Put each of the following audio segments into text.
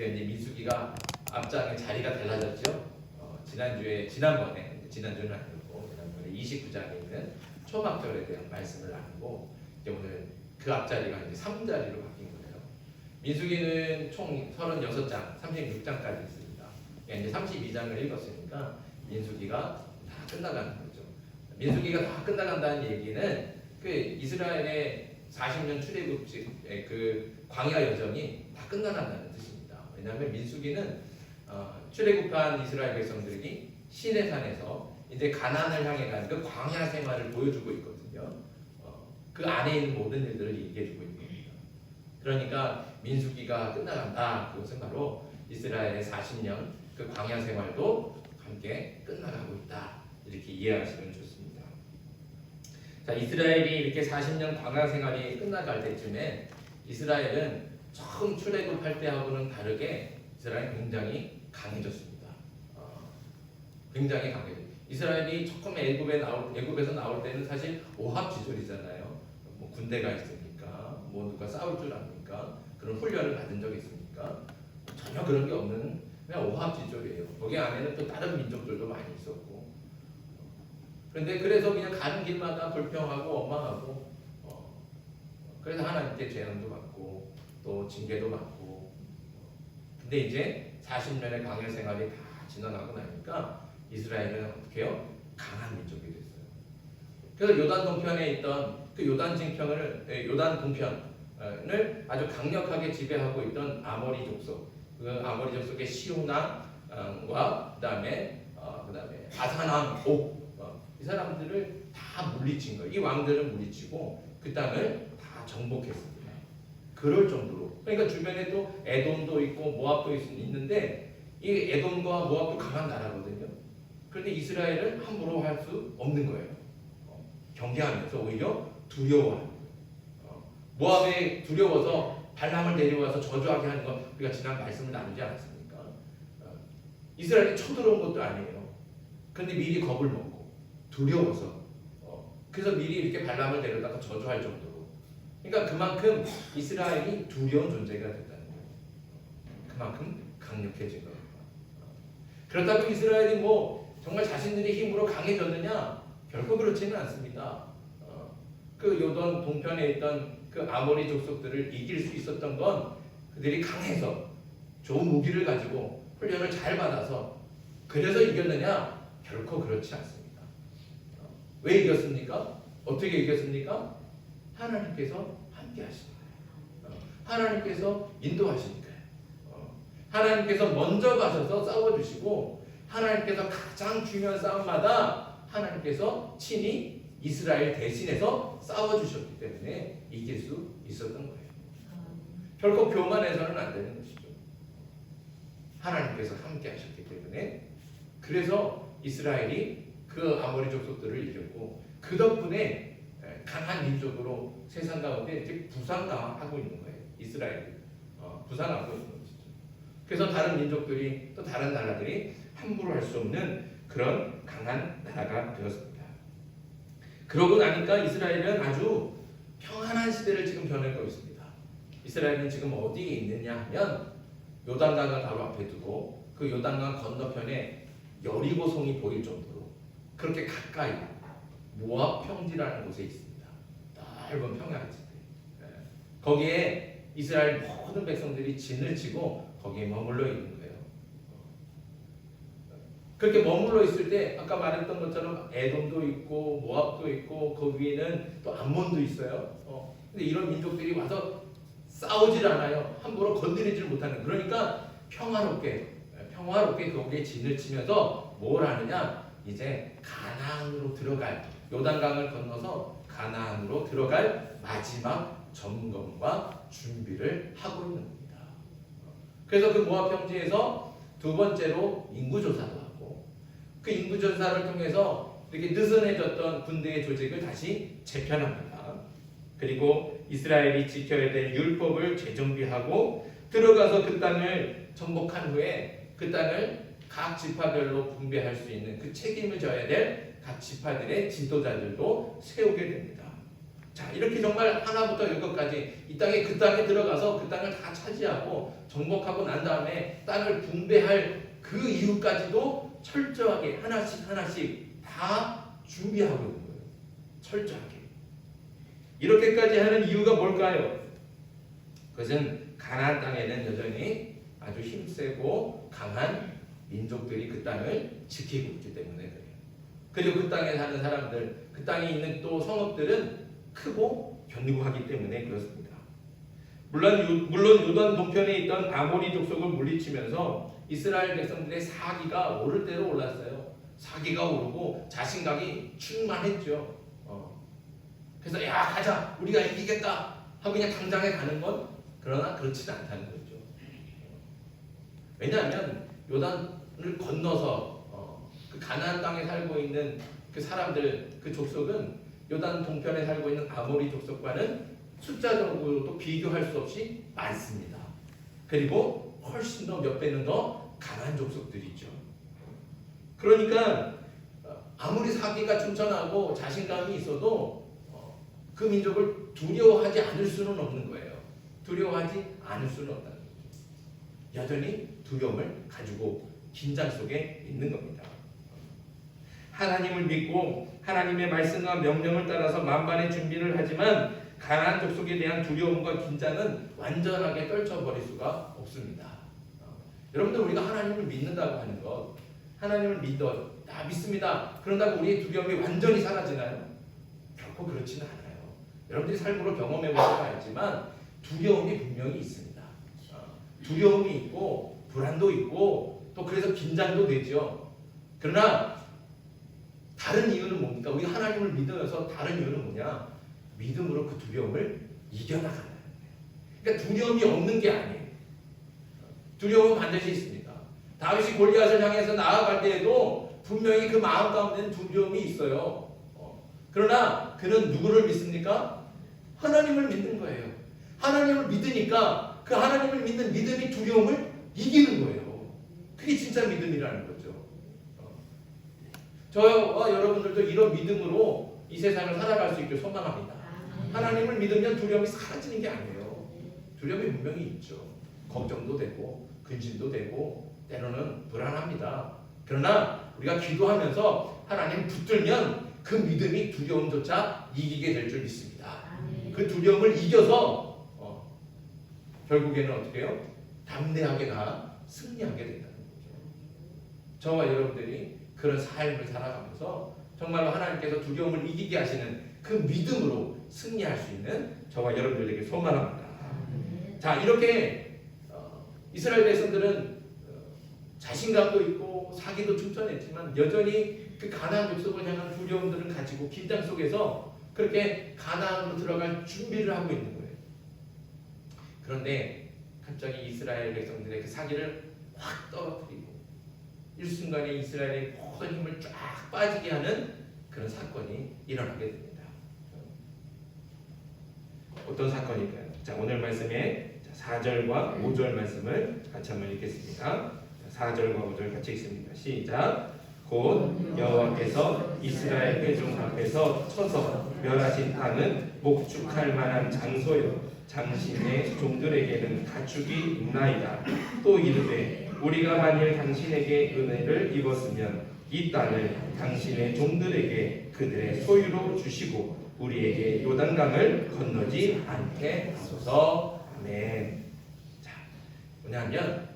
그러니까 이제 민수기가 앞장에 자리가 달라졌죠. 지난주는 아니고 지난번에 29장에 있는 초막절에 대한 말씀을 나누고 이제 오늘 그 앞자리가 이제 3자리로 바뀐 거예요. 민수기는 총 36장, 36장까지 있습니다. 그러니까 이제 32장을 읽었으니까 민수기가 다 끝나가는 거죠. 민수기가 다 끝나간다는 얘기는 그 이스라엘의 40년 출애굽의 그 광야 여정이 다 끝나간다는 뜻입니다. 왜냐하면 민수기는 출애굽한 이스라엘 백성들이 시내산에서 이제 가나안을 향해 가는 그 광야 생활을 보여주고 있거든요. 그 안에 있는 모든 일들을 얘기해주고 있는 겁니다. 그러니까 민수기가 끝나간다. 그것은 바로 이스라엘의 40년 그 광야 생활도 함께 끝나가고 있다. 이렇게 이해하시면 좋습니다. 자, 이스라엘이 이렇게 40년 광야 생활이 끝나갈 때쯤에 이스라엘은 처음 출애굽할 때하고는 다르게 이스라엘은 굉장히 강해졌습니다. 굉장히 강해졌어요. 이스라엘이 처음에 애굽에서 나올 때는 사실 오합지졸이잖아요. 뭐 군대가 있으니까, 뭐 누가 싸울 줄 압니까? 그런 훈련을 받은 적이 있습니까? 전혀 그런 게 없는 그냥 오합지졸이에요. 거기 안에는 또 다른 민족들도 많이 있었고. 그런데 그래서 그냥 가는 길마다 불평하고 원망하고, 그래서 하나님께 재앙도 받고 또 징계도 받고. 근데 이제 40년의 광야 생활이 다 지나가고 나니까 이스라엘은 어떻게 해요? 강한 민족이 됐어요. 그래서 요단 동편에 있던 그 요단 동편을 아주 강력하게 지배하고 있던 아모리 족속, 그 아모리 족속의 시온왕과 그다음에 아사남 옥, 이 사람들을 다 물리친 거예요. 이 왕들을 물리치고 그 땅을 다 정복했습니다. 그럴 정도로. 그러니까 주변에 또 에돔도 있고 모압도 있는데 이 에돔과 모압도 강한 나라거든요. 그런데 이스라엘은 함부로 할 수 없는 거예요. 경계하면서 오히려 두려워하는 거예요. 모압에 두려워서 발람을 데려와서 저주하게 하는 건 우리가 지난 말씀을 나누지 않았습니까? 이스라엘이 쳐들어온 것도 아니에요. 그런데 미리 겁을 먹고 두려워서 그래서 미리 이렇게 발람을 데려다가 저주할 정도로. 그러니까 그만큼 이스라엘이 두려운 존재가 됐다는 거예요. 그만큼 강력해진 겁니다. 그렇다고 이스라엘이 뭐 정말 자신들의 힘으로 강해졌느냐? 결코 그렇지는 않습니다. 그 요단 동편에 있던 그 아모리 족속들을 이길 수 있었던 건 그들이 강해서 좋은 무기를 가지고 훈련을 잘 받아서 그래서 이겼느냐? 결코 그렇지 않습니다. 왜 이겼습니까? 어떻게 이겼습니까? 하나님께서 함께 하신 거예요. 하나님께서 인도하신 거예요. 하나님께서 먼저 가셔서 싸워주시고 하나님께서 가장 중요한 싸움마다 하나님께서 친히 이스라엘 대신해서 싸워주셨기 때문에 이길 수 있었던 거예요. 결코 교만해서는 안 되는 것이죠. 하나님께서 함께 하셨기 때문에. 그래서 이스라엘이 그 아모리 족속들을 이겼고 그 덕분에 강한 민족으로 세상 가운데 이렇게 부상하고 있는 거예요. 이스라엘이 부상하고 있는 것이죠. 그래서 다른 민족들이 또 다른 나라들이 함부로 할 수 없는 그런 강한 나라가 되었습니다. 그러고 나니까 이스라엘은 아주 평안한 시대를 지금 겨누고 있습니다. 이스라엘은 지금 어디에 있느냐 하면 요단강을 바로 앞에 두고 그 요단강 건너편에 여리고성이 보일 정도로 그렇게 가까이 모압 평지라는 곳에 있습니다. 넓은 평야지대. 거기에 이스라엘 모든 백성들이 진을 치고 거기에 머물러 있는 거예요. 그렇게 머물러 있을 때 아까 말했던 것처럼 에돔도 있고 모압도 있고 그 위에는 또 암몬도 있어요. 근데 이런 민족들이 와서 싸우질 않아요. 함부로 건드리질 못하는. 그러니까 평화롭게 거기에 진을 치면서 뭘 하느냐? 이제 가나안으로 들어갈, 요단강을 건너서 가나안으로 들어갈 마지막 점검과 준비를 하고 있는 겁니다. 그래서 그 모압 평지에서 두 번째로 인구조사도 하고 그 인구조사를 통해서 이렇게 느슨해졌던 군대의 조직을 다시 재편합니다. 그리고 이스라엘이 지켜야 될 율법을 재정비하고 들어가서 그 땅을 정복한 후에 그 땅을 각 지파별로 분배할 수 있는 그 책임을 져야 될 각 지파들의 지도자들도 세우게 됩니다. 자, 이렇게 정말 하나부터 열것까지 이 땅에 그 땅에 들어가서 그 땅을 다 차지하고 정복하고 난 다음에 땅을 분배할 그 이후까지도 철저하게 하나씩 하나씩 다 준비하고 있는 거예요. 철저하게. 이렇게까지 하는 이유가 뭘까요? 그것은 가나안 땅에는 여전히 아주 힘세고 강한 민족들이 그 땅을 지키고 있기 때문에 그래요. 그리고 그 땅에 사는 사람들, 그 땅에 있는 또 성읍들은 크고 견고하기 때문에 그렇습니다. 물론 요단 동편에 있던 아모리 족속을 물리치면서 이스라엘 백성들의 사기가 오를 대로 올랐어요. 사기가 오르고 자신감이 충만했죠. 그래서 야 가자 우리가 이기겠다 하고 그냥 당장에 가는 건 그러나 그렇지는 않다는 거죠. 왜냐하면 요단을 건너서 그 가나안 땅에 살고 있는 그 사람들 그 족속은 요단 동편에 살고 있는 아모리 족속과는 숫자적으로도 비교할 수 없이 많습니다. 그리고 훨씬 더 몇 배는 더 강한 족속들이죠. 그러니까 아무리 사기가 춘천하고 자신감이 있어도 그 민족을 두려워하지 않을 수는 없는 거예요. 두려워하지 않을 수는 없다는 거죠. 여전히 두려움을 가지고 긴장 속에 있는 겁니다. 하나님을 믿고 하나님의 말씀과 명령을 따라서 만반의 준비를 하지만 가나안 족속에 대한 두려움과 긴장은 완전하게 떨쳐버릴 수가 없습니다. 여러분들 우리가 하나님을 믿는다고 하는 것, 하나님을 믿습니다. 그런다고 우리의 두려움이 완전히 사라지나요? 결코 그렇지는 않아요. 여러분들이 삶으로 경험해 보셔야 알지만 두려움이 분명히 있습니다. 두려움이 있고 불안도 있고 또 그래서 긴장도 되죠. 그러나 다른 이유는 뭡니까? 우리가 하나님을 믿으면서 다른 이유는 뭐냐? 믿음으로 그 두려움을 이겨나간다는 거예요. 그러니까 두려움이 없는 게 아니에요. 두려움은 반드시 있습니다. 다윗이 골리앗을 향해서 나아갈 때에도 분명히 그 마음 가운데는 두려움이 있어요. 그러나 그는 누구를 믿습니까? 하나님을 믿는 거예요. 하나님을 믿으니까 그 하나님을 믿는 믿음이 두려움을 이기는 거예요. 그게 진짜 믿음이라는 거죠. 저와 여러분들도 이런 믿음으로 이 세상을 살아갈 수 있길 소망합니다. 하나님을 믿으면 두려움이 사라지는 게 아니에요. 두려움이 분명히 있죠. 걱정도 되고 근심도 되고 때로는 불안합니다. 그러나 우리가 기도하면서 하나님 붙들면 그 믿음이 두려움조차 이기게 될 줄 믿습니다. 그 두려움을 이겨서 결국에는 어떻게 해요? 담대하게 나아 승리하게 된다는 거죠. 저와 여러분들이 그런 삶을 살아가면서 정말로 하나님께서 두려움을 이기게 하시는 그 믿음으로 승리할 수 있는 저와 여러분들에게 소망합니다. 자, 이렇게 이스라엘 백성들은 자신감도 있고 사기도 충천했지만 여전히 그 가나안 족속을 향한 두려움들을 가지고 긴장 속에서 그렇게 가나안으로 들어갈 준비를 하고 있는 거예요. 그런데 갑자기 이스라엘 백성들의 그 사기를 확 떨어뜨리고 일순간에 이스라엘의 모든 힘을 쫙 빠지게 하는 그런 사건이 일어나게 됩니다. 어떤 사건일까요? 자, 오늘 말씀에 4절과 5절 말씀을 같이 한번 읽겠습니다. 4절과 5절 같이 읽습니다. 시작. 곧 여호와께서 이스라엘 회중 앞에서 쳐서 멸하신 땅은 목축할 만한 장소요 당신의 종들에게는 가축이 있나이다. 또 이르되 우리가 만일 당신에게 은혜를 입었으면 이 땅을 당신의 종들에게 그들의 소유로 주시고 우리에게 요단강을 건너지 않게 하소서. 아멘. 자, 뭐냐면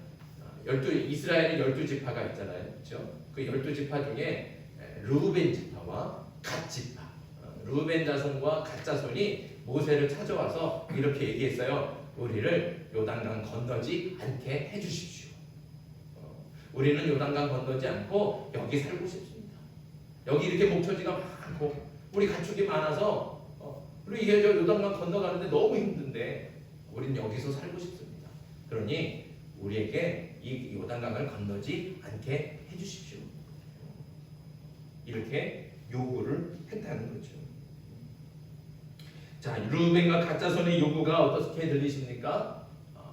이스라엘의 12지파가 있잖아요. 그렇죠? 그 12지파 중에 르우벤 지파와 갓 지파, 르우벤 자손과 갓 자손이 모세를 찾아와서 이렇게 얘기했어요. 우리를 요단강 건너지 않게 해주십시오. 우리는 요단강 건너지 않고 여기 살고 싶습니다. 여기 이렇게 목초지가 많고 우리 가축이 많아서 우리 이게 요단강 건너가는데 너무 힘든데 우리는 여기서 살고 싶습니다. 그러니 우리에게 이 요단강을 건너지 않게 해주십시오. 이렇게 요구를 했다는 거죠. 자, 르우벤과 갓 자손의 요구가 어떻게 들리십니까?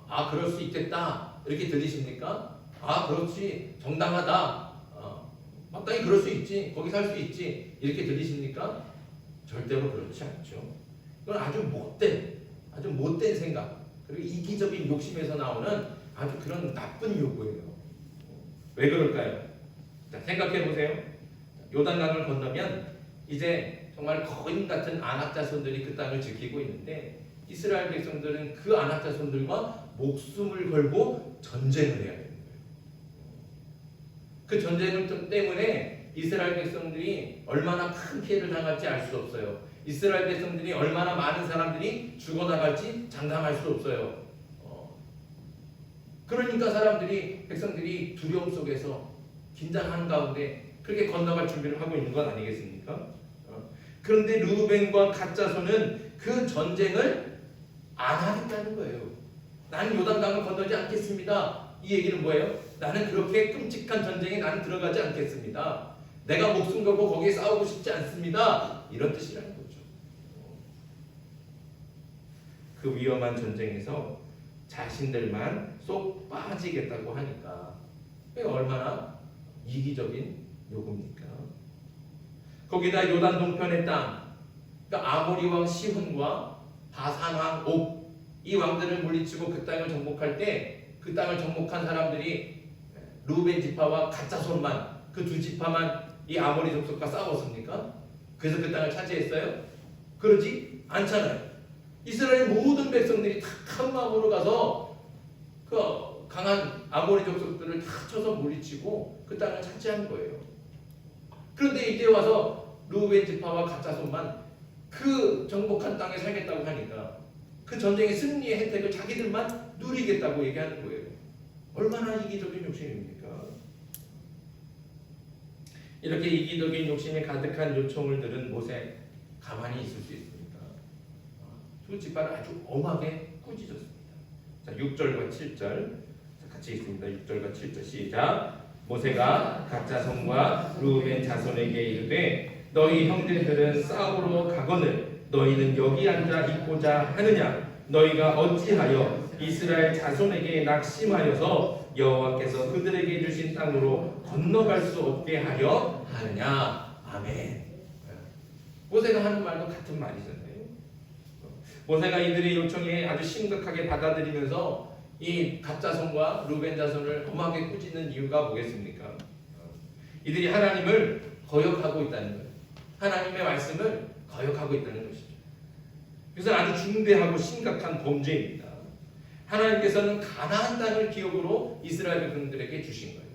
아, 그럴 수 있겠다 이렇게 들리십니까? 아, 그렇지, 정당하다, 마땅히 그럴 수 있지, 거기 살 수 있지 이렇게 들리십니까? 절대로 그렇지 않죠. 이건 아주 못된 생각, 그리고 이기적인 욕심에서 나오는 아주 그런 나쁜 요구예요. 왜 그럴까요? 자, 생각해 보세요. 요단강을 건너면 이제 정말 거인 같은 아낙 자손들이 그 땅을 지키고 있는데 이스라엘 백성들은 그 아낙 자손들과 목숨을 걸고 전쟁을 해야 되는 거예요. 그 전쟁을 때문에 이스라엘 백성들이 얼마나 큰 피해를 당할지 알 수 없어요. 이스라엘 백성들이 얼마나 많은 사람들이 죽어나갈지 장담할 수 없어요. 그러니까 백성들이 두려움 속에서 긴장하는 가운데 그렇게 건너갈 준비를 하고 있는 건 아니겠습니까? 그런데 르우벤과 갓 자손은 그 전쟁을 안 하겠다는 거예요. 나는 요단강을 건너지 않겠습니다. 이 얘기는 뭐예요? 나는 그렇게 끔찍한 전쟁에 나는 들어가지 않겠습니다. 내가 목숨 걸고 거기에 싸우고 싶지 않습니다. 이런 뜻이라는 거죠. 그 위험한 전쟁에서 자신들만 쏙 빠지겠다고 하니까 얼마나 이기적인 요구입니까? 거기다 요단 동편의 땅, 그러니까 아모리 왕 시혼과 바산 왕 옥, 이 왕들을 물리치고 그 땅을 정복할 때 그 땅을 정복한 사람들이 루벤 지파와 갓 자손만, 그 두 지파만 이 아모리 족속과 싸웠습니까? 그래서 그 땅을 차지했어요? 그러지 않잖아요. 이스라엘 모든 백성들이 다 한 마음으로 가서 그 강한 아모리 족속들을 다 쳐서 물리치고 그 땅을 차지한 거예요. 그런데 이제 와서 르우벤 지파와 갓 자손만 그 정복한 땅에 살겠다고 하니까 그 전쟁의 승리의 혜택을 자기들만 누리겠다고 얘기하는 거예요. 얼마나 이기적인 욕심입니까? 이렇게 이기적인 욕심에 가득한 요청을 들은 모세, 가만히 있을 수 있습니까? 두 지파를 아주 엄하게 꾸짖었습니다. 자, 6절과 7절 같이 읽습니다. 6절과 7절 시작. 모세가 갓 자손과 르우벤 자손에게 이르되 너희 형제들은 싸우러 가거늘 너희는 여기 앉아 있고자 하느냐? 너희가 어찌하여 이스라엘 자손에게 낙심하여서 여호와께서 그들에게 주신 땅으로 건너갈 수 없게 하려 하느냐? 아멘. 모세가 하는 말도 같은 말이잖아요. 모세가 이들의 요청에 아주 심각하게 받아들이면서 이 갓 자손과 르우벤 자손을 엄하게 꾸짖는 이유가 뭐겠습니까? 이들이 하나님을 거역하고 있다는 거예요. 하나님의 말씀을 거역하고 있다는 것이죠. 그래서 아주 중대하고 심각한 범죄입니다. 하나님께서는 가나안 땅을 기업으로 이스라엘 백성들에게 주신 거예요.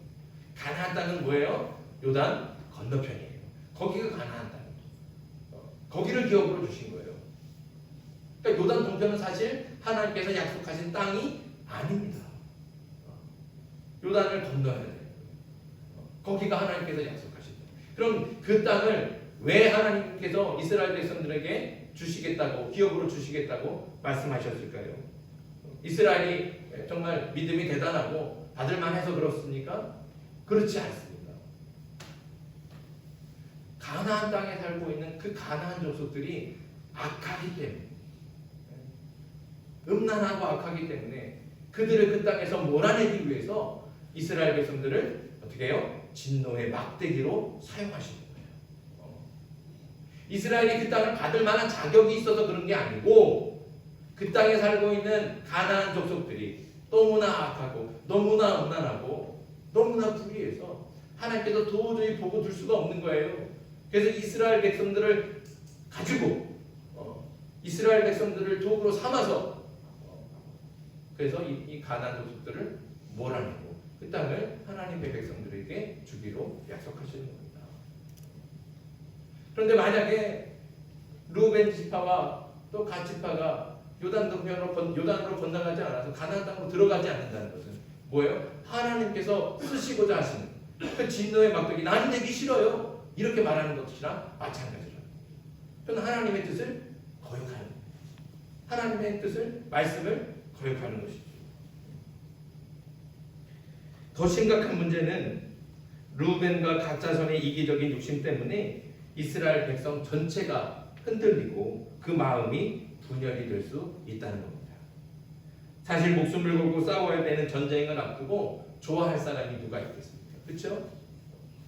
가나안 땅은 뭐예요? 요단 건너편이에요. 거기가 가나안 땅이에요. 거기를 기업으로 주신 거예요. 그러니까 요단 동편은 사실 하나님께서 약속하신 땅이 아닙니다. 요단을 건너야 돼요. 거기가 하나님께서 약속하신 땅. 그럼 그 땅을 왜 하나님께서 이스라엘 백성들에게 주시겠다고, 기업으로 주시겠다고 말씀하셨을까요? 이스라엘이 정말 믿음이 대단하고 받을만 해서 그렇습니까? 그렇지 않습니다. 가나안 땅에 살고 있는 그 가나안 족속들이 악하기 때문에, 음란하고 악하기 때문에 그들을 그 땅에서 몰아내기 위해서 이스라엘 백성들을 어떻게 해요? 진노의 막대기로 사용하시는 거예요. 이스라엘이 그 땅을 받을 만한 자격이 있어서 그런 게 아니고 그 땅에 살고 있는 가나안 족속들이 너무나 악하고 너무나 음란하고 너무나 불의해서 하나님께서 도저히 보고 둘 수가 없는 거예요. 그래서 이스라엘 백성들을 가지고 이스라엘 백성들을 도구로 삼아서 그래서 이 가나안 족속들을 몰아내고 그 땅을 하나님의 백성들에게 주기로 약속하시는 겁니다. 그런데 만약에 르우벤 지파와 또 갓 지파가 요단으로 건너가지 않아서 가나안 땅으로 들어가지 않는다는 것은 뭐예요? 하나님께서 쓰시고자 하시는 그 진노의 막대기, 나는 내기 싫어요, 이렇게 말하는 것이랑 마찬가지로 저는 하나님의 뜻을 거역하는, 하나님의 뜻을, 말씀을 거역하는 것이죠. 더 심각한 문제는 르우벤과 갓 자손의 이기적인 욕심 때문에 이스라엘 백성 전체가 흔들리고 그 마음이 분열이 될 수 있다는 겁니다. 사실 목숨을 걸고 싸워야 되는 전쟁을 앞두고 좋아할 사람이 누가 있겠습니까? 그렇죠?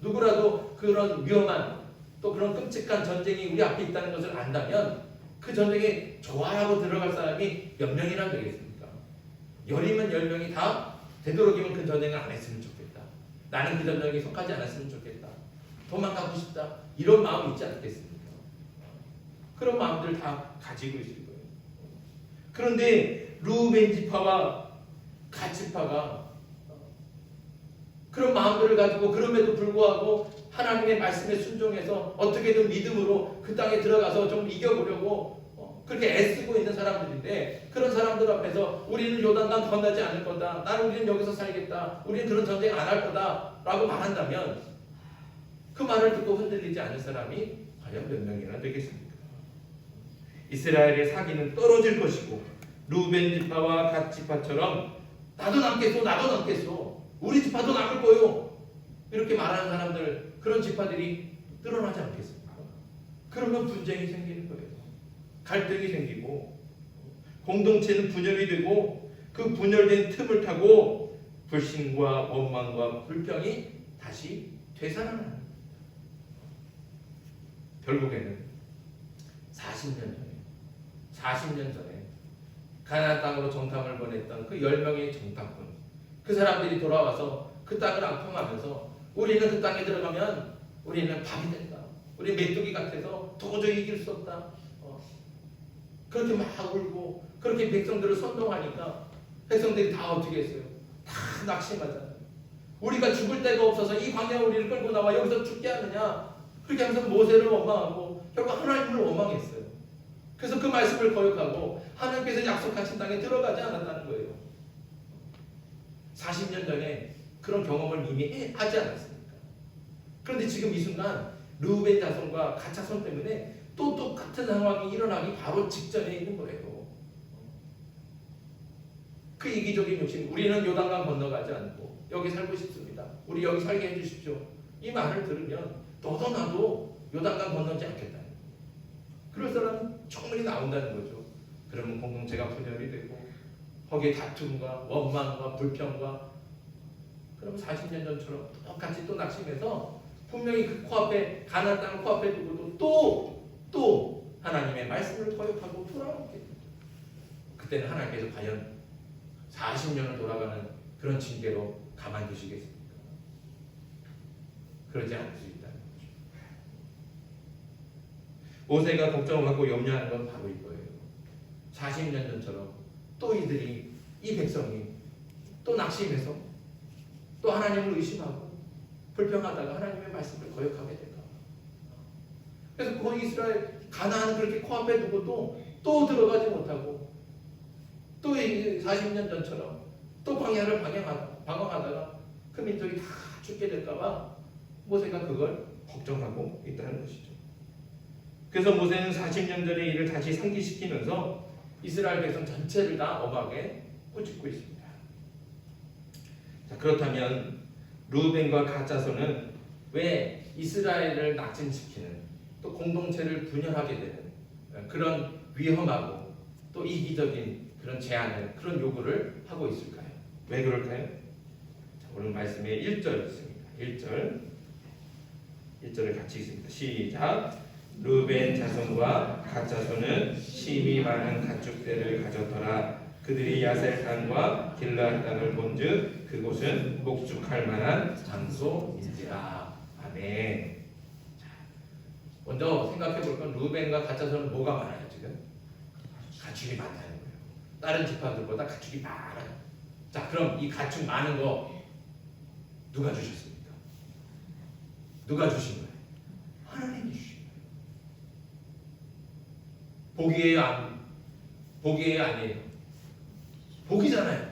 누구라도 그런 위험한 또 그런 끔찍한 전쟁이 우리 앞에 있다는 것을 안다면 그 전쟁에 좋아하고 들어갈 사람이 몇 명이나 되겠습니까? 10이면 10명이 다 되도록이면 그 전쟁을 안 했으면 좋겠다. 나는 그 전쟁에 속하지 않았으면 좋겠다. 도망가고 싶다. 이런 마음이 있지 않겠습니까? 그런 마음들 다 가지고 있을 거예요. 그런데 루벤 지파와 갓 지파가 그런 마음들을 가지고 그럼에도 불구하고 하나님의 말씀에 순종해서 어떻게든 믿음으로 그 땅에 들어가서 좀 이겨보려고 그렇게 애쓰고 있는 사람들인데, 그런 사람들 앞에서 우리는 요단강 건너지 않을 거다, 우리는 여기서 살겠다, 우리는 그런 전쟁 안 할 거다 라고 말한다면 그 말을 듣고 흔들리지 않을 사람이 과연 몇 명이나 되겠습니까? 이스라엘의 사기는 떨어질 것이고 루벤 지파와 갓 지파처럼 나도 남겠소, 우리 지파도 남을 거요, 이렇게 말하는 사람들, 그런 지파들이 늘어나지 않겠습니까? 그러면 분쟁이 생기는 거예요. 갈등이 생기고 공동체는 분열이 되고 그 분열된 틈을 타고 불신과 원망과 불평이 다시 되살아나는 거예요. 결국에는 40년 전에 가나안 땅으로 정탐을 보냈던 그 10명의 정탐꾼, 그 사람들이 돌아와서 그 땅을 악평하면서 우리는 그 땅에 들어가면 우리는 밥이 된다, 우리 메뚜기 같아서 도저히 이길 수 없다, 그렇게 막 울고 그렇게 백성들을 선동하니까 백성들이 다 어떻게 했어요? 다 낙심하잖아요. 우리가 죽을 데가 없어서 이 광야 우리를 끌고 나와 여기서 죽게 하느냐, 그렇게 하면서 모세를 원망하고 결국 하나님을 원망했어요. 그래서 그 말씀을 거역하고 하나님께서 약속하신 땅에 들어가지 않았다는 거예요. 40년 전에 그런 경험을 이미 하지 않았습니까? 그런데 지금 이 순간 르우벤 자손과 갓 자손 때문에 또 똑같은 상황이 일어나기 바로 직전에 있는 거예요. 그 이기적인 욕심, 우리는 요단강 건너가지 않고 여기 살고 싶습니다, 우리 여기 살게 해주십시오, 이 말을 들으면 너도 나도 요단강 건너지 않겠다, 그럴 사람은 충분히 나온다는 거죠. 그러면 공동체가 분열이 되고 거기에 다툼과 원망과 불평과, 그럼 40년 전처럼 똑같이 또 낙심해서 분명히 그 코앞에 가나안 땅을 코앞에 두고도 또 하나님의 말씀을 거역하고 돌아오게 됩니다. 그때는 하나님께서 과연 40년을 돌아가는 그런 징계로 가만두시겠습니까? 그러지 않을 수 있다는 거죠. 모세가 걱정하고 염려하는 건 바로 이거예요. 40년 전처럼 또 이 백성이 또 낙심해서 또 하나님을 의심하고 불평하다가 하나님의 말씀을 거역하게 될까. 그래서 그 이스라엘 가나안은 그렇게 코앞에 두고도 또 들어가지 못하고 또 40년 전처럼 또 광야를 방황하다가 그 민족이 다 죽게 될까봐 모세가 그걸 걱정하고 있다는 것이죠. 그래서 모세는 40년 전의 일을 다시 상기시키면서 이스라엘 백성 전체를 다 엄하게 꾸짖고 있습니다. 자, 그렇다면 르우벤과 갓 자손은 왜 이스라엘을 낙진시키는, 또 공동체를 분열하게 되는 그런 위험하고 또 이기적인 그런 제안을, 그런 요구를 하고 있을까요? 왜 그럴까요? 자, 오늘 말씀에 1절 있습니다. 1절을 같이 읽습니다. 시작. 르우벤 자손과 갓 자손은 심히 많은 가축대를 가졌더라. 그들이 야셀 땅과 길르앗 땅을 본즉 그곳은 목축할 만한 장소인지라. 아멘. 자, 먼저 생각해 볼 건 르우벤과 갓 자손은 뭐가 많아요? 지금 가축이 많다는 거예요. 다른 지파들보다 가축이 많아요. 자, 그럼 이 가축 많은 거 누가 주셨습니까? 누가 주신 거예요? 하나님이 주신 거예요. 복이에요? 복이에요? 아니에요? 복이잖아요.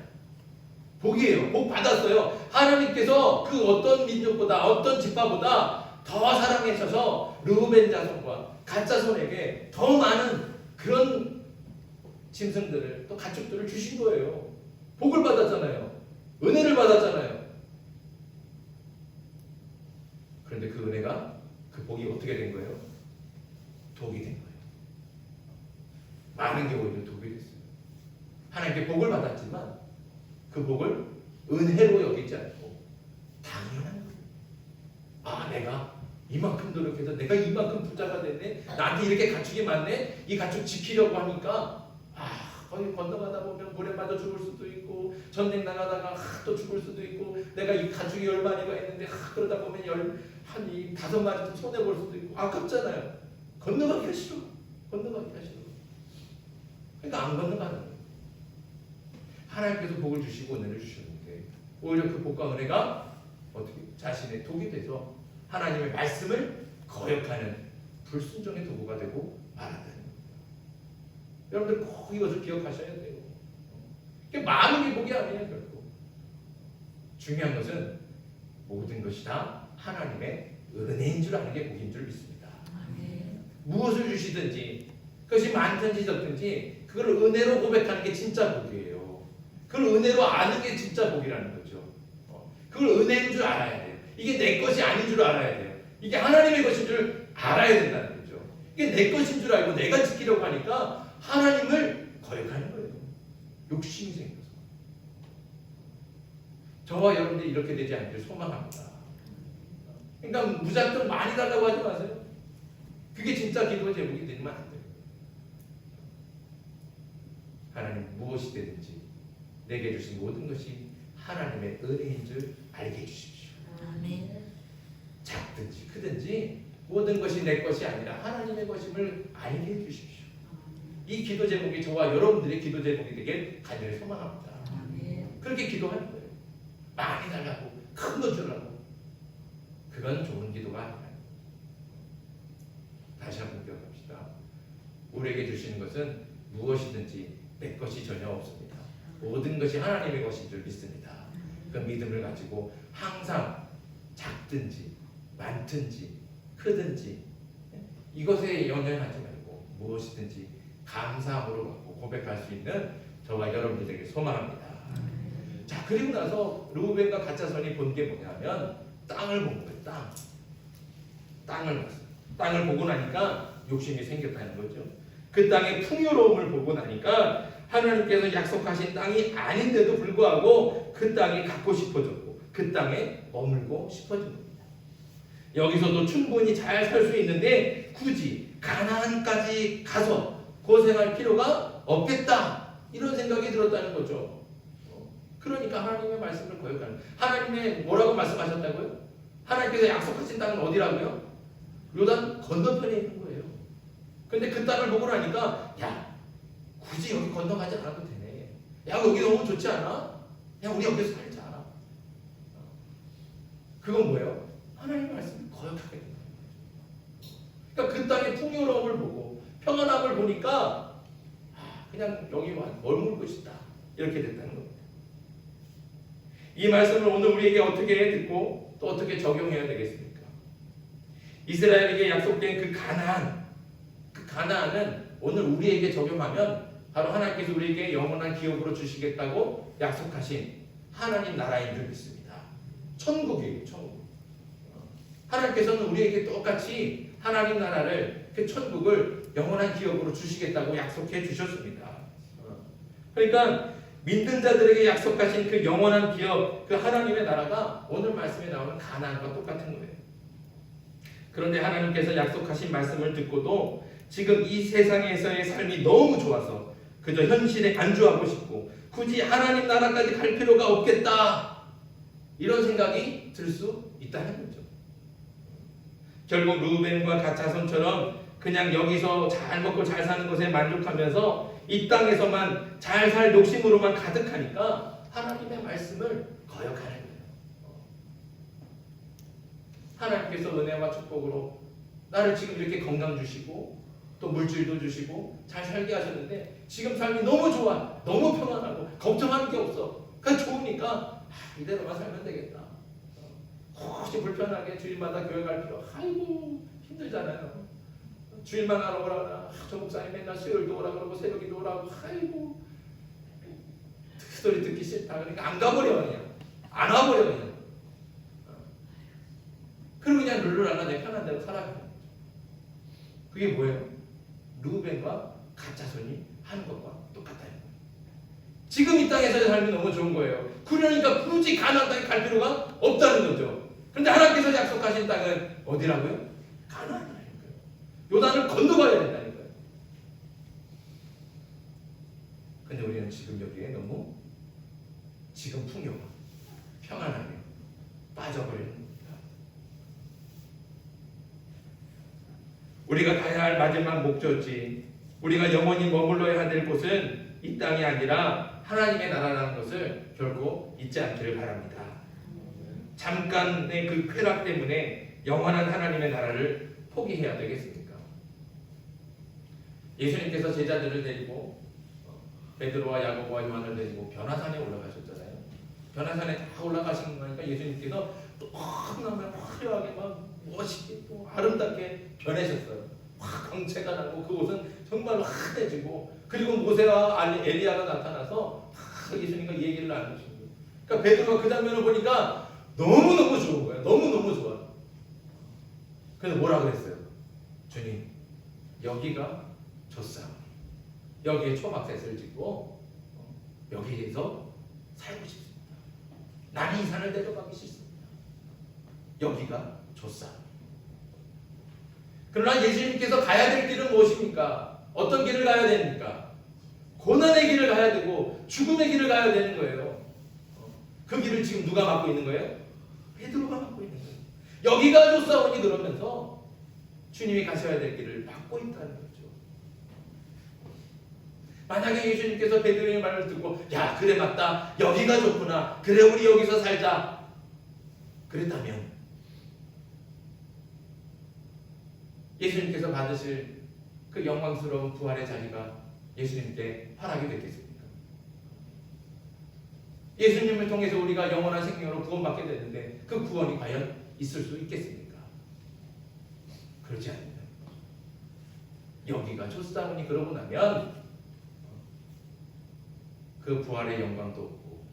복이에요. 복 받았어요. 하나님께서 그 어떤 민족보다, 어떤 지파보다 더 사랑하셔서 르우벤 자손과 갓 자손에게 더 많은 그런 짐승들을, 또 가축들을 주신 거예요. 복을 받았잖아요. 은혜를 받았잖아요. 그런데 그 은혜가, 그 복이 어떻게 된 거예요? 독이 된 거예요. 많은 게 오히려 독이 됐어요. 하나님께 복을 받았지만 그 복을 은혜로 여기지 않고 당연한 거예요. 아, 내가 이만큼 노력해서 내가 이만큼 부자가 됐네. 나한테 이렇게 가축이 많네. 이 가축 지키려고 하니까 거기 건너가다 보면 물에 맞아 죽을 수도 있고 전쟁 나가다가 또 죽을 수도 있고 내가 이 가축이 10마리가 있는데 그러다 보면 한 5마리 손해 볼 수도 있고 아깝잖아요. 건너가기가 싫어. 건너가기가 싫어. 그러니까 안 건너가는 거예요. 하나님께서 복을 주시고 은혜를 주셨는데 오히려 그 복과 은혜가 어떻게 자신의 독이 돼서 하나님의 말씀을 거역하는 불순종의 도구가 되고 말한다는 거예요. 여러분들 꼭 이것을 기억하셔야 돼요. 이게 많은 게 복이 아니에요. 결국 중요한 것은 모든 것이 다 하나님의 은혜인 줄 아는 게 복인 줄 믿습니다. 무엇을 주시든지 그것이 많든지 적든지 그걸 은혜로 고백하는 게 진짜 복이에요. 그걸 은혜로 아는 게 진짜 복이라는 거죠. 그걸 은혜인 줄 알아야 돼요. 이게 내 것이 아닌 줄 알아야 돼요. 이게 하나님의 것인 줄 알아야 된다는 거죠. 이게 내 것인 줄 알고 내가 지키려고 하니까 하나님을 거역하는 거예요. 욕심이 생겨서. 저와 여러분들이 이렇게 되지 않기를 소망합니다. 그러니까 무작정 많이 달라고 하지 마세요. 그게 진짜 기도의 제목이 되면 안 돼요. 하나님 무엇이 되든지 내게 주신 모든 것이 하나님의 은혜인 줄 알게 해주십시오. 아멘. 작든지 크든지 모든 것이 내 것이 아니라 하나님의 것임을 알게 해주십시오. 이 기도 제목이 저와 여러분들의 기도 제목이 되길 간절히 소망합니다. 아멘. 그렇게 기도하는 거예요. 많이 달라고 큰 것 주라고. 그건 좋은 기도가 아니라. 다시 한번 기억합시다. 우리에게 주시는 것은 무엇이든지 내 것이 전혀 없습니다. 모든 것이 하나님의 것인 줄 믿습니다. 그 믿음을 가지고 항상 작든지 많든지 크든지 이것에 연연하지 말고 무엇이든지 감사함으로 받고 고백할 수 있는 저와 여러분들에게 소망합니다. 자, 그리고 나서 르우벤과 가짜손이 본 게 뭐냐면 땅을 본 거예요. 땅을 봤어요. 땅을 보고 나니까 욕심이 생겼다는 거죠. 그 땅의 풍요로움을 보고 나니까 하나님께서 약속하신 땅이 아닌데도 불구하고 그 땅이 갖고 싶어졌고 그 땅에 머물고 싶어진 겁니다. 여기서도 충분히 잘 살 수 있는데 굳이 가나안까지 가서 고생할 필요가 없겠다 이런 생각이 들었다는 거죠. 그러니까 하나님의 말씀을 거역하는. 하나님의 뭐라고 말씀하셨다고요? 하나님께서 약속하신 땅은 어디라고요? 요단 건너편에 있는 거예요. 근데 그 땅을 보고 나니까 야 굳이 여기 건너가지 않아도 되네. 야 여기 너무 좋지 않아? 야 우리 여기서 살자. 그건 뭐예요? 하나님의 말씀을 거역하게 된 거예요. 그러니까 그 땅의 풍요로움을 보고 평안함을 보니까 그냥 여기만 머물고 싶다 이렇게 됐다는 겁니다. 이 말씀을 오늘 우리에게 어떻게 듣고 또 어떻게 적용해야 되겠습니까? 이스라엘에게 약속된 그 가나안은 오늘 우리에게 적용하면 바로 하나님께서 우리에게 영원한 기업으로 주시겠다고 약속하신 하나님 나라인 줄 믿습니다. 천국이에요. 천국. 하나님께서는 우리에게 똑같이 하나님 나라를 그 천국을 영원한 기업으로 주시겠다고 약속해 주셨습니다. 그러니까 믿는 자들에게 약속하신 그 영원한 기업, 그 하나님의 나라가 오늘 말씀에 나오는 가나안과 똑같은 거예요. 그런데 하나님께서 약속하신 말씀을 듣고도 지금 이 세상에서의 삶이 너무 좋아서 그저 현실에 안주하고 싶고 굳이 하나님 나라까지 갈 필요가 없겠다 이런 생각이 들 수 있다는 거죠. 결국 르우벤과 갓 자손처럼 그냥 여기서 잘 먹고 잘 사는 것에 만족하면서 이 땅에서만 잘 살 욕심으로만 가득하니까 하나님의 말씀을 거역하는 거예요. 하나님께서 은혜와 축복으로 나를 지금 이렇게 건강 주시고 또 물질도 주시고 잘 살게 하셨는데 지금 삶이 너무 좋아, 너무 평안하고 걱정하는 게 없어. 그냥 좋으니까 이대로만 살면 되겠다. 혹시 불편하게 주일마다 교회 갈 필요 아이고 힘들잖아요. 주일만 하러 오라나 저 목사님 맨날 수요일도 오라 그러고 새벽에도 오라고 아이고 그 소리 듣기 싫다. 그러니까 안 가버려 그냥 안 와버려 그냥. 그리고 그냥 룰루랄라 내 편한 대로 살아가는 거죠. 그게 뭐예요? 르우벤과 가짜손이 하는 것과 똑같다는 거예요. 지금 이 땅에서의 삶이 너무 좋은 거예요. 그러니까 굳이 가나안 땅에 갈 필요가 없다는 거죠. 그런데 하나님께서 약속하신 땅은 어디라고요? 가나안이라는 거예요. 요단을 건너가야 된다는 거예요. 근데 우리는 지금 여기에 너무 지금 풍요가 평안하게 빠져버리는 겁니다. 우리가 가야 할 마지막 목적지, 우리가 영원히 머물러야 될 곳은 이 땅이 아니라 하나님의 나라라는 것을 결코 잊지 않기를 바랍니다. 잠깐의 그 쾌락 때문에 영원한 하나님의 나라를 포기해야 되겠습니까? 예수님께서 제자들을 데리고 베드로와 야고보와 요한을 데리고 변화산에 올라가셨잖아요. 변화산에 다 올라가신 거니까 예수님께서 너무나 화려하게 막 멋있게 또 아름답게 변해셨어요. 확 광채가 나고 그곳은 정말로 환해지고, 그리고 모세와 엘리야가 나타나서 다 예수님과 얘기를 나누신 거예요. 그러니까 베드로가 그 장면을 보니까 너무너무 좋은 거예요. 너무너무 좋아. 그래서 뭐라 그랬어요? 주님, 여기가 좋사오니 여기에 초막셋을 짓고 여기에서 살고 싶습니다. 나는 이 산을 내려가기 싫습니다. 여기가 좋사오니. 그러나 예수님께서 가야 될 길은 무엇입니까? 어떤 길을 가야 됩니까? 고난의 길을 가야 되고 죽음의 길을 가야 되는 거예요. 그 길을 지금 누가 맡고 있는 거예요? 베드로가 맡고 있는 거예요. 여기가 좋사오니 그러면서 주님이 가셔야 될 길을 맡고 있다는 거죠. 만약에 예수님께서 베드로의 말을 듣고 야 그래 맞다, 여기가 좋구나, 그래 우리 여기서 살자 그랬다면 예수님께서 받으실 그 영광스러운 부활의 자리가 예수님께 허락이 됐겠습니까? 예수님을 통해서 우리가 영원한 생명으로 구원받게 되는데 그 구원이 과연 있을 수 있겠습니까? 그렇지 않습니다. 여기가 좋사오니 그러고 나면 그 부활의 영광도 없고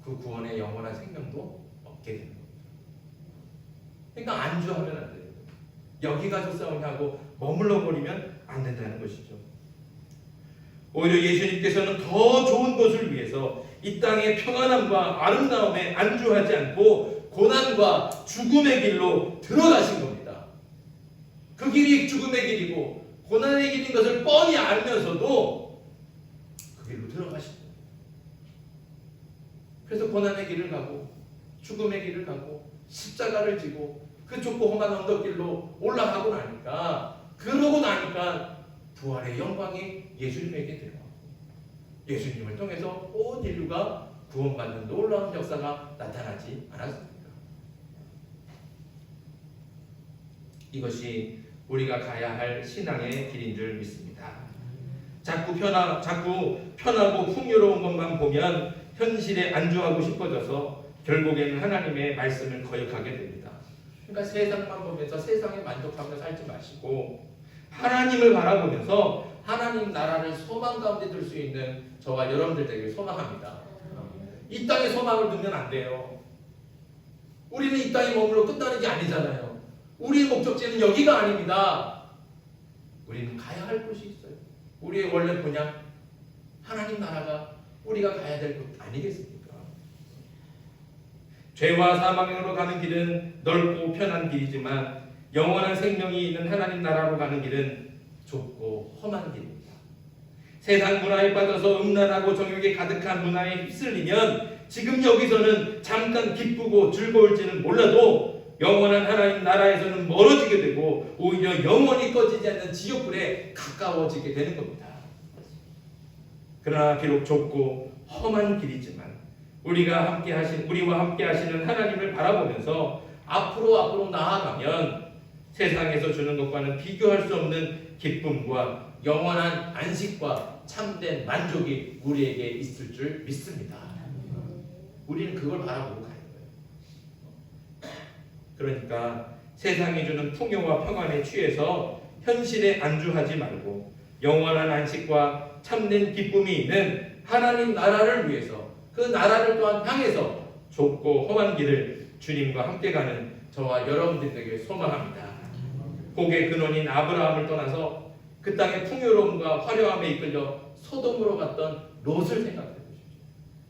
그 구원의 영원한 생명도 없게 되는 겁니다. 그러니까 안주하면 안 돼요. 여기가 좋사오니 하고 머물러 버리면 안 된다는 것이죠. 오히려 예수님께서는 더 좋은 것을 위해서 이 땅의 평안함과 아름다움에 안주하지 않고 고난과 죽음의 길로 들어가신 겁니다. 그 길이 죽음의 길이고 고난의 길인 것을 뻔히 알면서도 그 길로 들어가신 거예요. 그래서 고난의 길을 가고 죽음의 길을 가고 십자가를 지고 그 좁고 험한 언덕길로 올라가고 나니까, 그러고 나니까 부활의 영광이 예수님에게 들어가고 예수님을 통해서 온 인류가 구원받는 놀라운 역사가 나타나지 않았습니까? 이것이 우리가 가야 할 신앙의 길인 줄 믿습니다. 자꾸 편하고 풍요로운 것만 보면 현실에 안주하고 싶어져서 결국에는 하나님의 말씀을 거역하게 됩니다. 그러니까 세상만 보면서 세상에 만족하며 살지 마시고 하나님을 바라보면서 하나님 나라를 소망 가운데 둘 수 있는 저와 여러분들 되길 소망합니다. 이 땅에 소망을 두면 안 돼요. 우리는 이 땅에 머물러 끝나는 게 아니잖아요. 우리의 목적지는 여기가 아닙니다. 우리는 가야 할 곳이 있어요. 우리의 원래 본향 하나님 나라가 우리가 가야 될 곳 아니겠습니까? 죄와 사망으로 가는 길은 넓고 편한 길이지만 영원한 생명이 있는 하나님 나라로 가는 길은 좁고 험한 길입니다. 세상 문화에 빠져서 음란하고 정욕에 가득한 문화에 휩쓸리면 지금 여기서는 잠깐 기쁘고 즐거울지는 몰라도 영원한 하나님 나라에서는 멀어지게 되고 오히려 영원히 꺼지지 않는 지옥불에 가까워지게 되는 겁니다. 그러나 비록 좁고 험한 길이지만 우리와 함께 하시는 하나님을 바라보면서 앞으로 나아가면 세상에서 주는 것과는 비교할 수 없는 기쁨과 영원한 안식과 참된 만족이 우리에게 있을 줄 믿습니다. 우리는 그걸 바라보고 가는 거예요. 그러니까 세상이 주는 풍요와 평안에 취해서 현실에 안주하지 말고 영원한 안식과 참된 기쁨이 있는 하나님 나라를 위해서, 그 나라를 또한 향해서 좁고 험한 길을 주님과 함께 가는 저와 여러분들에게 소망합니다. 복의 근원인 아브라함을 떠나서 그 땅의 풍요로움과 화려함에 이끌려 소돔으로 갔던 롯을 생각해 보십시오.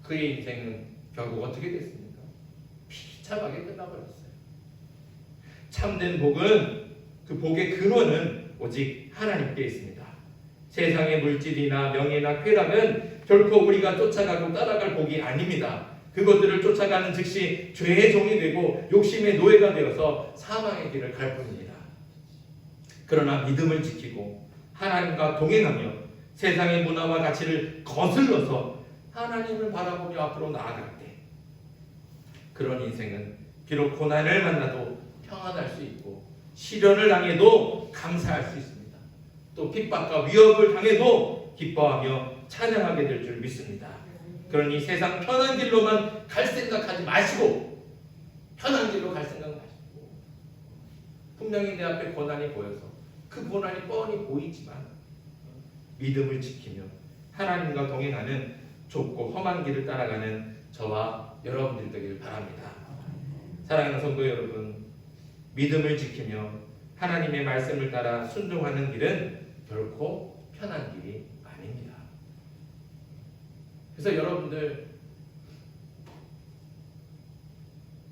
그의 인생은 결국 어떻게 됐습니까? 비참하게 끝나버렸어요. 참된 복은 그 복의 근원은 오직 하나님께 있습니다. 세상의 물질이나 명예나 쾌락은 결코 우리가 쫓아가고 따라갈 복이 아닙니다. 그것들을 쫓아가는 즉시 죄의 종이 되고 욕심의 노예가 되어서 사망의 길을 갈 뿐입니다. 그러나 믿음을 지키고 하나님과 동행하며 세상의 문화와 가치를 거슬러서 하나님을 바라보며 앞으로 나아갈 때 그런 인생은 비록 고난을 만나도 평안할 수 있고 시련을 당해도 감사할 수 있습니다. 또 핍박과 위협을 당해도 기뻐하며 찬양하게 될 줄 믿습니다. 그러니 세상 편한 길로만 갈 생각하지 마시고 편한 길로 갈 생각 마시고 분명히 내 앞에 고난이 보여서 그 고난이 뻔히 보이지만 믿음을 지키며 하나님과 동행하는 좁고 험한 길을 따라가는 저와 여러분들 되길 바랍니다. 사랑하는 성도 여러분, 믿음을 지키며 하나님의 말씀을 따라 순종하는 길은 결코 편한 길이 아닙니다. 그래서 여러분들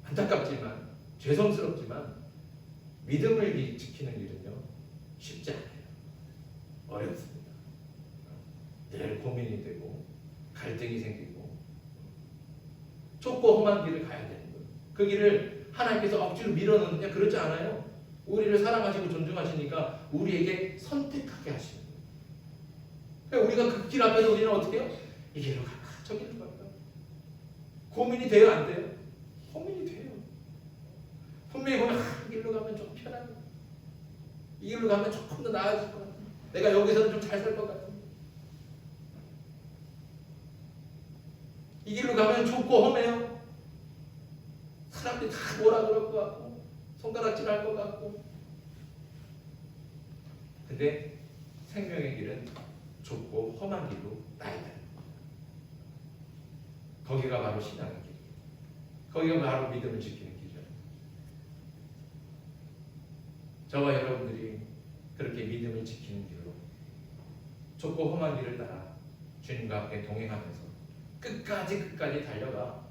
안타깝지만 죄송스럽지만 믿음을 지키는 일은요 쉽지 않아요. 어렵습니다. 늘 고민이 되고 갈등이 생기고 좁고 험한 길을 가야 되는 거예요. 그 길을 하나님께서 억지로 밀어넣느냐 그렇지 않아요. 우리를 사랑하시고 존중하시니까 우리에게 선택하게 하시는 거예요. 그러니까 우리가 그 길 앞에서 우리는 어떻게 해요? 이 길로 갈까? 저 길로 갈까? 고민이 돼요? 안 돼요? 고민이 돼요. 분명히 보면 이 길로 가면 좀 편하네. 이 길로 가면 조금 더 나아질 것 같아. 내가 여기서는 좀 잘 살 것 같아. 이 길로 가면 좁고 험해요. 사람들이 다 뭐라 그럴 것 같고 손가락질 할 것 같고. 근데 생명의 길은 좁고 험한 길로 나야 돼요. 거기가 바로 신앙의 길. 거기가 바로 믿음을 지키는 길이에요. 저와 여러분들이 그렇게 믿음을 지키는 길로 좁고 험한 길을 따라 주님과 함께 동행하면서 끝까지 달려가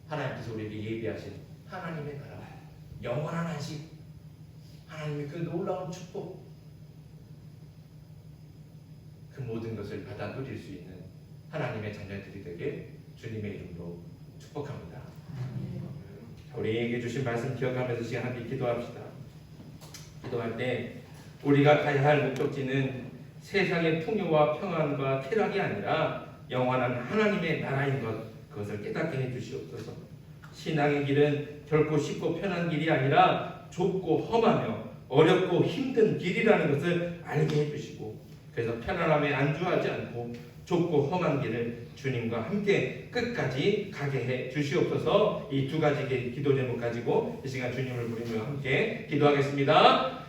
하나님께서 우리에게 예비하신 하나님의 나라, 영원한 안식, 하나님의 그 놀라운 축복, 그 모든 것을 받아 누릴 수 있는 하나님의 자녀들이 되게 주님의 이름으로 축복합니다. 우리에게 주신 말씀 기억하면서 시간 함께 기도합시다. 기도할 때 우리가 가야 할 목적지는 세상의 풍요와 평안과 쾌락이 아니라 영원한 하나님의 나라인 그것을 깨닫게 해주시옵소서. 신앙의 길은 결코 쉽고 편한 길이 아니라 좁고 험하며 어렵고 힘든 길이라는 것을 알게 해주시고 그래서 편안함에 안주하지 않고 좁고 험한 길을 주님과 함께 끝까지 가게 해 주시옵소서. 이 두 가지 기도 제목 가지고 이 시간 주님을 부르며 함께 기도하겠습니다.